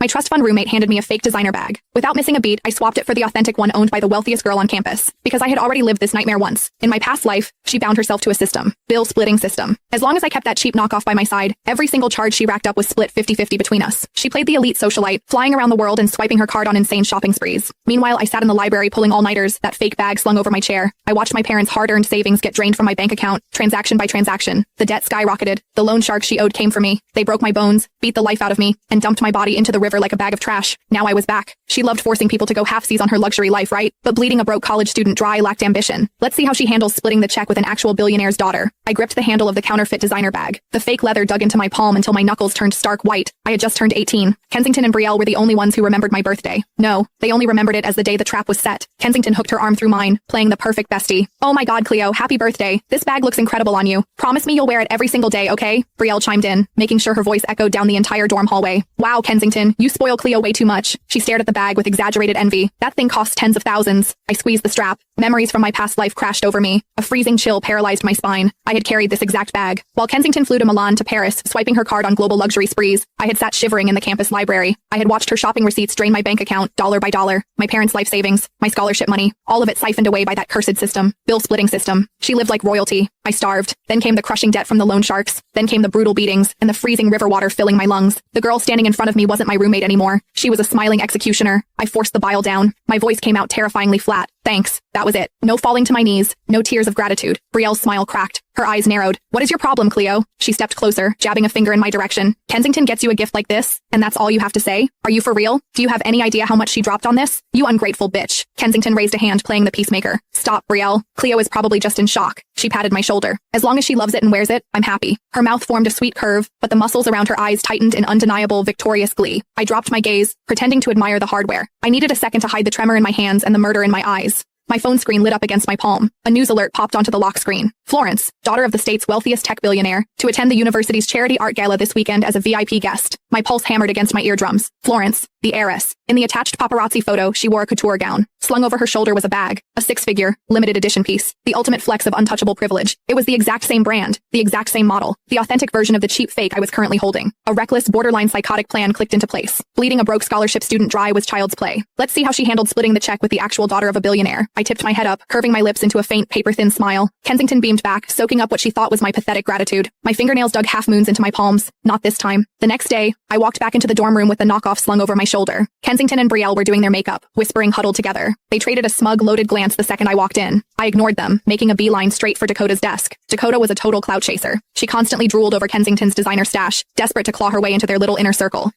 My trust fund roommate handed me a fake designer bag. Without missing a beat, I swapped it for the authentic one owned by the wealthiest girl on campus, because I had already lived this nightmare once. In my past life, she bound herself to a system. Bill-splitting system. As long as I kept that cheap knockoff by my side, every single charge she racked up was split 50-50 between us. She played the elite socialite, flying around the world and swiping her card on insane shopping sprees. Meanwhile, I sat in the library pulling all-nighters, that fake bag slung over my chair. I watched my parents' hard-earned savings get drained from my bank account, transaction by transaction. The debt skyrocketed. The loan shark she owed came for me. They broke my bones, beat the life out of me, and dumped my body into the river like a bag of trash. Now I was back. She loved forcing people to go halfsies on her luxury life, right? But bleeding a broke college student dry lacked ambition. Let's see how she handles splitting the check with an actual billionaire's daughter. I gripped the handle of the counterfeit designer bag. The fake leather dug into my palm until my knuckles turned stark white. I had just turned 18. Kensington and Brielle were the only ones who remembered my birthday. No, they only remembered it as the day the trap was set. Kensington hooked her arm through mine, playing the perfect bestie. Oh my god, Cleo, happy birthday. This bag looks incredible on you. Promise me you'll wear it every single day, okay? Brielle chimed in, making sure her voice echoed down the entire dorm hallway. Wow, Kensington, you spoil Cleo way too much. She stared at the bag with exaggerated envy. That thing costs tens of thousands. I squeezed the strap. Memories from my past life crashed over me. A freezing chill paralyzed my spine. I had carried this exact bag. While Kensington flew to Milan to Paris, swiping her card on global luxury sprees, I had sat shivering in the campus library. I had watched her shopping receipts drain my bank account, dollar by dollar. My parents' life savings, my scholarship money, all of it siphoned away by that cursed system. Bill-splitting system. She lived like royalty. I starved. Then came the crushing debt from the loan sharks. Then came the brutal beatings, and the freezing river water filling my lungs. The girl standing in front of me wasn't my roommate anymore. She was a smiling executioner. I forced the bile down. My voice came out terrifyingly flat. Thanks. That was it. No falling to my knees. No tears of gratitude. Brielle's smile cracked. Her eyes narrowed. What is your problem, Cleo? She stepped closer, jabbing a finger in my direction. Kensington gets you a gift like this, and that's all you have to say? Are you for real? Do you have any idea how much she dropped on this? You ungrateful bitch. Kensington raised a hand, playing the peacemaker. Stop, Brielle. Cleo is probably just in shock. She patted my shoulder. As long as she loves it and wears it, I'm happy. Her mouth formed a sweet curve, but the muscles around her eyes tightened in undeniable, victorious glee. I dropped my gaze, pretending to admire the hardware. I needed a second to hide the tremor in my hands and the murder in my eyes. My phone screen lit up against my palm. A news alert popped onto the lock screen. Florence, daughter of the state's wealthiest tech billionaire, to attend the university's charity art gala this weekend as a VIP guest. My pulse hammered against my eardrums. Florence, the heiress. In the attached paparazzi photo, she wore a couture gown. Slung over her shoulder was a bag, a six-figure, limited edition piece, the ultimate flex of untouchable privilege. It was the exact same brand, the exact same model, the authentic version of the cheap fake I was currently holding. A reckless, borderline psychotic plan clicked into place. Bleeding a broke scholarship student dry was child's play. Let's see how she handled splitting the check with the actual daughter of a billionaire. I tipped my head up, curving my lips into a faint, paper-thin smile. Kensington beamed back, soaking up what she thought was my pathetic gratitude. My fingernails dug half-moons into my palms. Not this time. The next day, I walked back into the dorm room with the knockoff slung over my shoulder. Kensington and Brielle were doing their makeup, whispering huddled together. They traded a smug, loaded glance the second I walked in. I ignored them, making a beeline straight for Dakota's desk. Dakota was a total clout chaser. She constantly drooled over Kensington's designer stash, desperate to claw her way into their little inner circle.